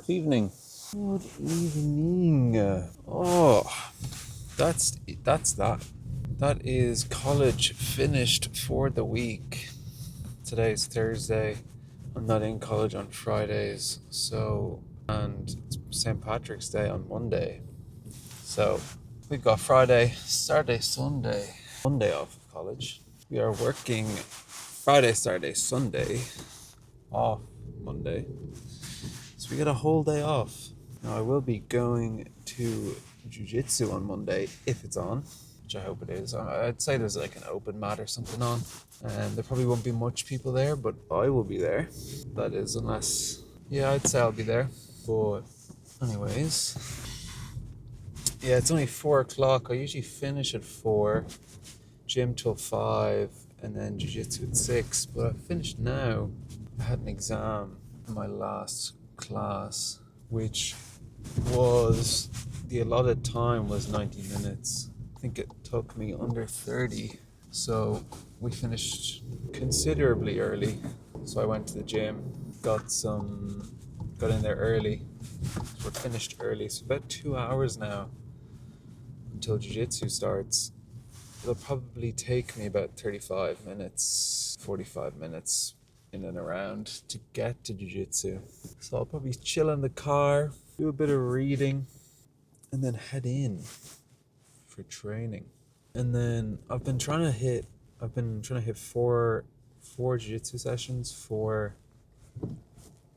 Good evening. Good evening. That's that. That is college finished for the week. Today's Thursday. I'm not in college on Fridays, and it's St. Patrick's Day on Monday. So we've got Friday, Saturday, Sunday, Monday off of college. We are working Friday, Saturday, Sunday, off Monday. So we get a whole day off. Now I will be going to jiu-jitsu on Monday if it's on, which I hope it is. I'd say there's like an open mat or something on, and there probably won't be much people there, but I will be there. That is, I'd say I'll be there. But anyways, yeah, it's only 4 o'clock. I usually finish at 4, gym till 5, and then jiu-jitsu at 6. But I finished now. I had an exam in my last class, which was the allotted time was 90 minutes. I think it took me under 30. So we finished considerably early. So I went to the gym, got in there early. So we're finished early. So about 2 hours now until jiu-jitsu starts. It'll probably take me about 35 minutes, 45 minutes in and around to get to jiu-jitsu. So I'll probably chill in the car, do a bit of reading, and then head in for training. And then I've been trying to hit four jiu-jitsu sessions, 4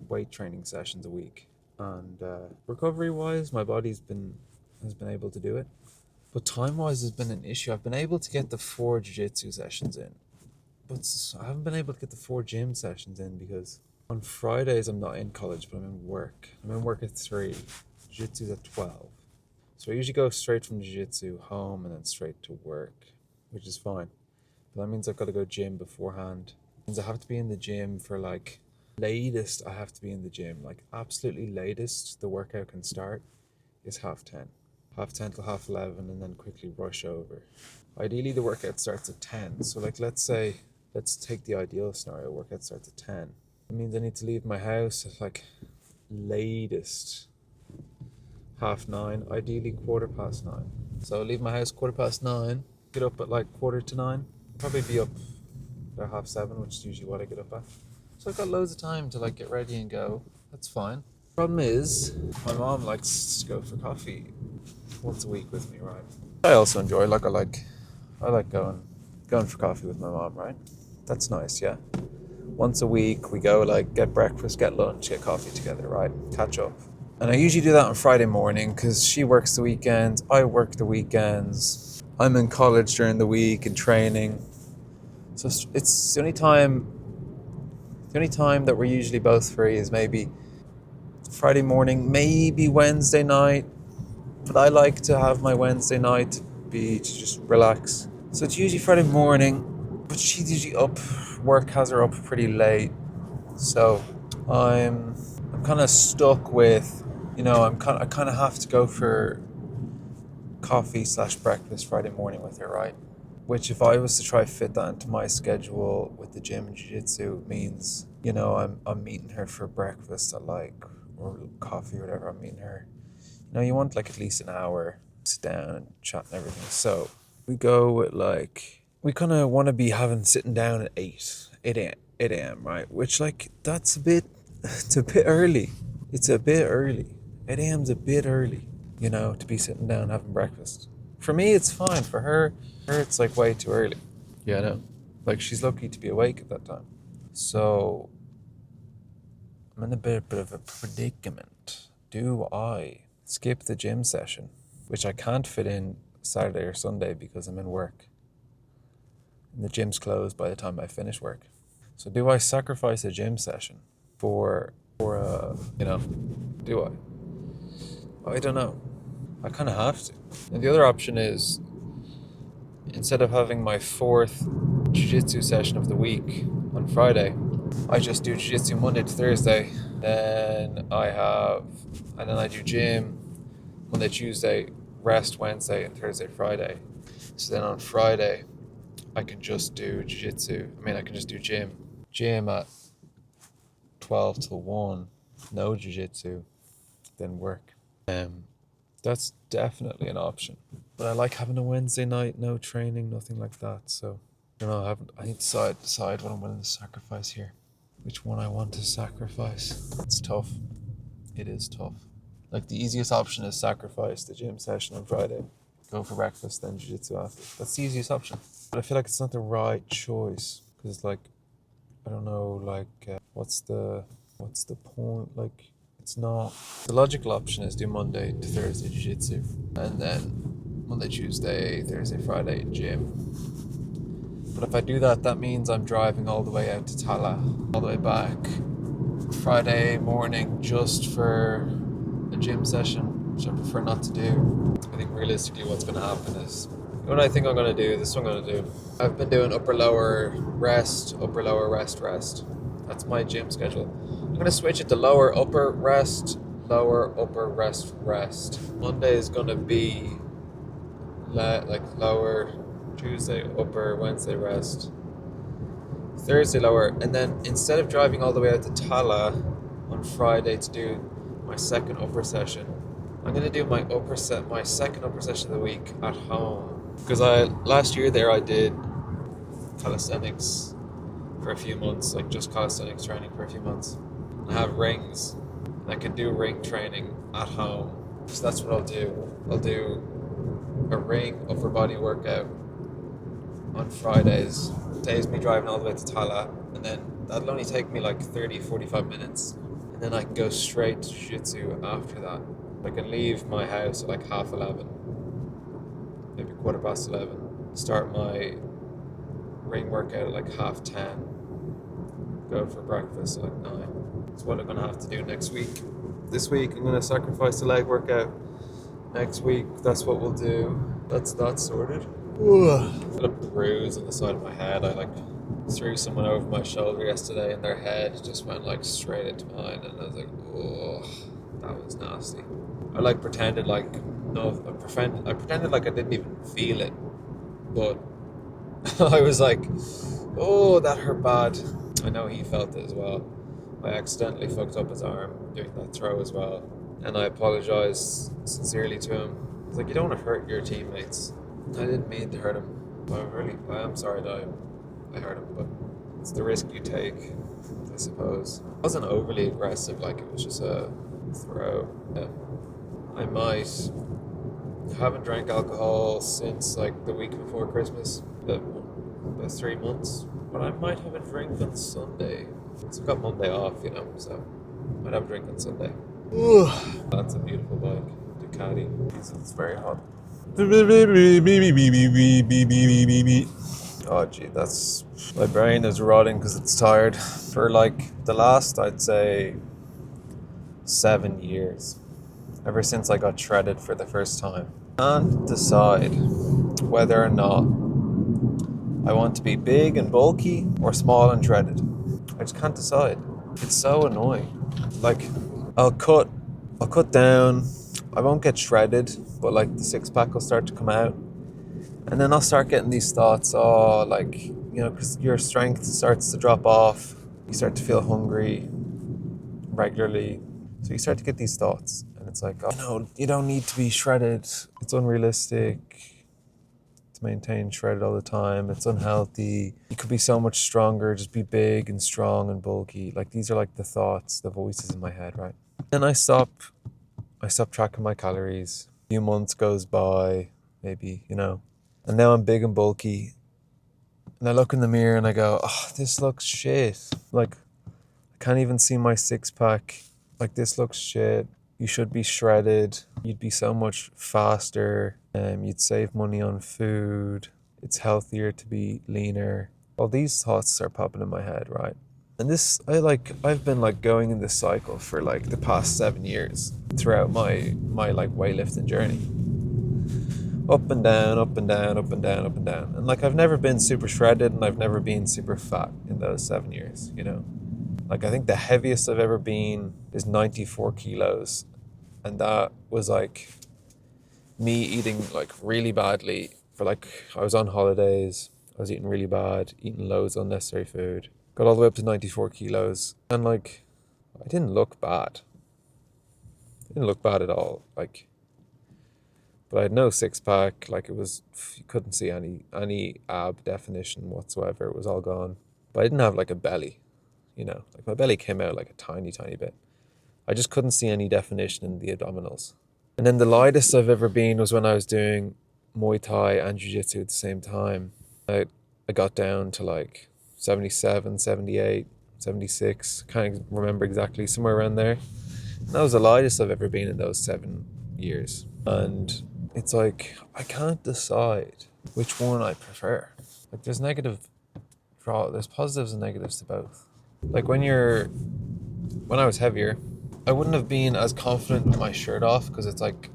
weight training sessions a week. And recovery wise, my body's has been able to do it. But time-wise has been an issue. I've been able to get the 4 jiu-jitsu sessions in, but I haven't been able to get the 4 gym sessions in because on Fridays I'm not in college, but I'm in work. I'm in work at 3, jiu-jitsu's at 12. So I usually go straight from jiu-jitsu home and then straight to work, which is fine. But that means I've got to go gym beforehand. It means I have to be in the gym for latest, I have to be in the gym. Absolutely latest the workout can start is 10:30. 10:30 till 11:30, and then quickly rush over. Ideally, the workout starts at 10. So, let's take the ideal scenario. Workout starts at 10. It means I need to leave my house at latest 9:30, ideally 9:15. So, leave my house 9:15, get up at 9:15. Probably be up about 7:30, which is usually what I get up at. So, I've got loads of time to get ready and go. That's fine. Problem is, my mom likes to go for coffee once a week with me, right? I also enjoy I like going for coffee with my mom, right? That's nice, yeah. Once a week we go get breakfast, get lunch, get coffee together, right? Catch up. And I usually do that on Friday morning because she works the weekends, I work the weekends. I'm in college during the week and training. So it's the only time that we're usually both free is maybe Friday morning, maybe Wednesday night. But I like to have my Wednesday night be to just relax. So it's usually Friday morning, but she's usually up. Work has her up pretty late. So I'm kind of stuck with, I kind of have to go for coffee/breakfast Friday morning with her, right? Which if I was to try fit that into my schedule with the gym and jiu-jitsu means, I'm meeting her for breakfast or coffee or whatever. I'm meeting her. You want at least an hour, sit down and chat and everything. So we go with we kind of want to be sitting down at 8 a.m., right? Which it's a bit early. It's a bit early. 8 a.m.'s a bit early, to be sitting down having breakfast. For me, it's fine. For her it's way too early. Yeah, I know. She's lucky to be awake at that time. So I'm in a bit of a predicament. Do I skip the gym session, which I can't fit in Saturday or Sunday because I'm in work and the gym's closed by the time I finish work? So do I sacrifice a gym session for do I don't know. I kind of have to. And the other option is, instead of having my 4th jiu-jitsu session of the week on Friday, I just do jiu-jitsu Monday to Thursday. Then I do gym Monday, Tuesday, rest Wednesday, and Thursday, Friday. So then on Friday, I can just do jiu-jitsu. I can just do gym. Gym at 12 till 1, no jiu-jitsu. than work. That's definitely an option. But I like having a Wednesday night, no training, nothing like that. So I don't know. I need to decide what I'm willing to sacrifice here. Which one I want to sacrifice. It's tough. It is tough. Like the easiest option is sacrifice the gym session on Friday, go for breakfast, then jiu-jitsu after. That's the easiest option. But I feel like it's not the right choice because like I don't know, like what's the point? Like it's not the logical option is do Monday to Thursday jiu-jitsu and then Monday, Tuesday, Thursday, Friday gym. But if I do that, that means I'm driving all the way out to Tala, all the way back Friday morning just for a gym session, which I prefer not to do. I think realistically what's going to happen is, what I think I'm going to do, this is what I'm going to do. I've been doing upper lower rest, rest. That's my gym schedule. I'm going to switch it to lower upper rest, rest. Monday is going to be like lower, Tuesday upper, Wednesday rest, Thursday lower, and then instead of driving all the way out to Tala on Friday to do my second upper session, I'm going to do my second upper session of the week at home. Because last year there I did calisthenics for a few months, like just calisthenics training for a few months. I have rings. I can do ring training at home. So that's what I'll do. I'll do a ring upper body workout on Fridays. Days me driving all the way to Tala, and then that'll only take me like 30-45 minutes, and then I can go straight to jiu-jitsu after that. I can leave my house at like 11:30, maybe 11:15, start my ring workout at like 10:30, go for breakfast at like 9. That's what I'm going to have to do next week. This week I'm going to sacrifice the leg workout. Next week that's what we'll do. That's that sorted. Got a bruise on the side of my head. I like threw someone over my shoulder yesterday and their head just went like straight into mine, and I was like, oh, that was nasty. I like pretended like I pretended like I didn't even feel it, but I was like, oh, that hurt bad. I know he felt it as well. I accidentally fucked up his arm doing that throw as well, and I apologized sincerely to him. I was like, you don't want to hurt your teammates. I didn't mean to hurt him. I am sorry that I hurt him, but it's the risk you take, I suppose. It wasn't overly aggressive, like it was just a throw. Yeah. I haven't drank alcohol since like the week before Christmas, about 3 months. But I might have a drink on Sunday. So I've got Monday off, so I might have a drink on Sunday. That's a beautiful bike, Ducati. It's very hot. Oh gee, that's my brain is rotting because it's tired. For like the last, I'd say 7 years, ever since I got shredded for the first time, and decide whether or not I want to be big and bulky or small and shredded. I just can't decide. It's so annoying. Like I'll cut down. I won't get shredded, but like the six pack will start to come out, and then I'll start getting these thoughts. Oh, like because your strength starts to drop off. You start to feel hungry regularly, so you start to get these thoughts, and it's like, oh, you don't need to be shredded. It's unrealistic to maintain shredded all the time. It's unhealthy. You could be so much stronger. Just be big and strong and bulky. Like these are like the thoughts, the voices in my head, right? Then I stop tracking my calories. A few months goes by, maybe, and now I'm big and bulky. And I look in the mirror and I go, oh, this looks shit. Like, I can't even see my six pack. Like, this looks shit. You should be shredded. You'd be so much faster. You'd save money on food. It's healthier to be leaner. All these thoughts are popping in my head, right? And I've been like going in this cycle for like the past 7 years throughout my like weightlifting journey. Up and down, up and down, up and down, up and down. And like I've never been super shredded and I've never been super fat in those 7 years, Like I think the heaviest I've ever been is 94 kilos. And that was like me eating like really badly for like, I was on holidays, I was eating really bad, eating loads of unnecessary food. Got all the way up to 94 kilos. And like, I didn't look bad. It didn't look bad at all. Like, but I had no six pack. Like it was, you couldn't see any ab definition whatsoever. It was all gone. But I didn't have like a belly, Like my belly came out like a tiny, tiny bit. I just couldn't see any definition in the abdominals. And then the lightest I've ever been was when I was doing Muay Thai and Jiu-Jitsu at the same time. I got down to like 77, 78, 76. Can't remember exactly, somewhere around there. And that was the lightest I've ever been in those 7 years. And it's like, I can't decide which one I prefer. Like there's positives and negatives to both. Like when I was heavier, I wouldn't have been as confident with my shirt off, because it's like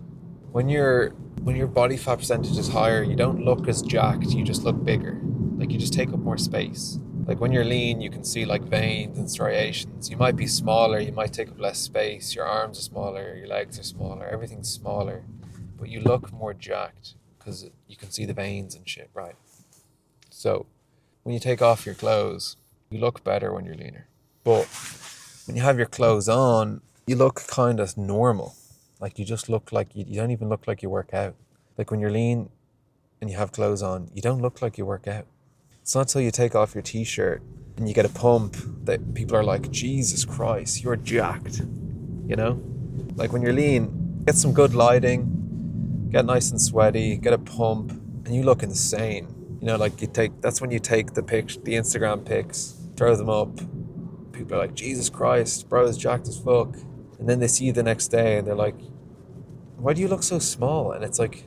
when your body fat percentage is higher, you don't look as jacked, you just look bigger. Like you just take up more space. Like when you're lean, you can see like veins and striations. You might be smaller, you might take up less space, your arms are smaller, your legs are smaller, everything's smaller, but you look more jacked because you can see the veins and shit, right? So when you take off your clothes, you look better when you're leaner. But when you have your clothes on, you look kind of normal. Like you just look like, you don't even look like you work out. Like when you're lean and you have clothes on, you don't look like you work out. It's not till you take off your t-shirt and you get a pump that people are like, Jesus Christ, you're jacked, Like when you're lean, get some good lighting, get nice and sweaty, get a pump, and you look insane. Like that's when you take the Instagram pics, throw them up. People are like, Jesus Christ, bro is jacked as fuck. And then they see you the next day and they're like, why do you look so small? And it's like,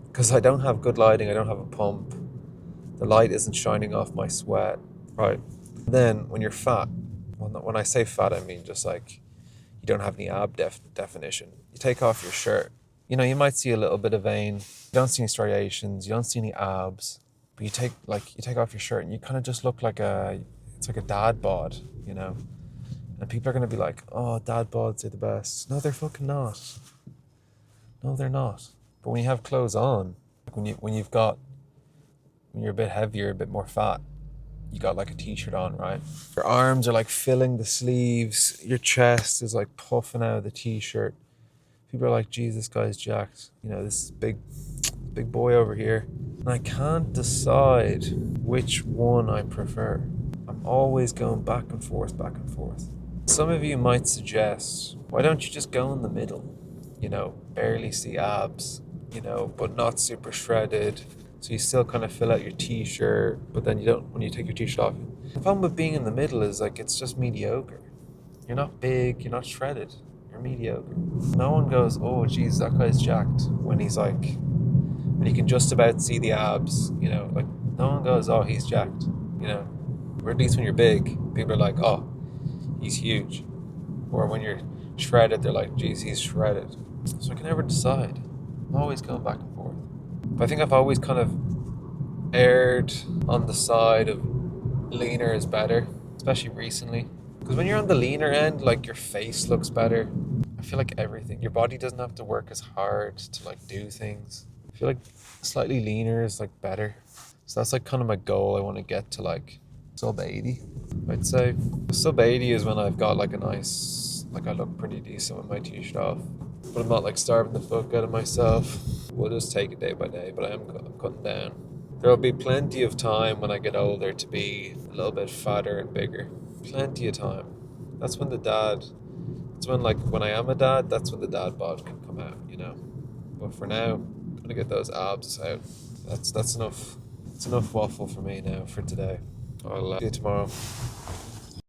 because I don't have good lighting, I don't have a pump. The light isn't shining off my sweat, right? And then when you're fat, when I say fat, I mean just like you don't have any ab definition. You take off your shirt, you might see a little bit of vein. You don't see any striations, you don't see any abs, but you take off your shirt and you kind of just look like it's like a dad bod, And people are going to be like, oh, dad bods are the best. No, they're fucking not. No, they're not. But when you have clothes on, like when you're a bit heavier, a bit more fat, you got like a t-shirt on, right? Your arms are like filling the sleeves. Your chest is like puffing out of the t-shirt. People are like, Jesus, this guy's jacked. This big boy over here. And I can't decide which one I prefer. I'm always going back and forth, back and forth. Some of you might suggest, why don't you just go in the middle? Barely see abs, but not super shredded. So you still kind of fill out your t-shirt, but then you don't, when you take your t-shirt off. The problem with being in the middle is like, it's just mediocre. You're not big, you're not shredded, you're mediocre. No one goes, oh geez, that guy's jacked, when he can just about see the abs, like no one goes, oh, he's jacked, or at least when you're big, people are like, oh, he's huge. Or when you're shredded, they're like, geez, he's shredded. So I can never decide. I'm always going back and forth. But I think I've always kind of erred on the side of leaner is better, especially recently. Because when you're on the leaner end, like your face looks better. I feel like everything, your body doesn't have to work as hard to like do things. I feel like slightly leaner is like better. So that's like kind of my goal. I want to get to like sub 80, I'd say. Sub 80 is when I've got like a nice, like I look pretty decent with my t-shirt off. But I'm not like starving the fuck out of myself. We'll just take it day by day, but I'm cutting down. There will be plenty of time when I get older to be a little bit fatter and bigger. Plenty of time. That's when when I am a dad, that's when the dad bod can come out, But for now, I'm gonna get those abs out. That's enough. It's enough waffle for me now for today. I'll see you tomorrow.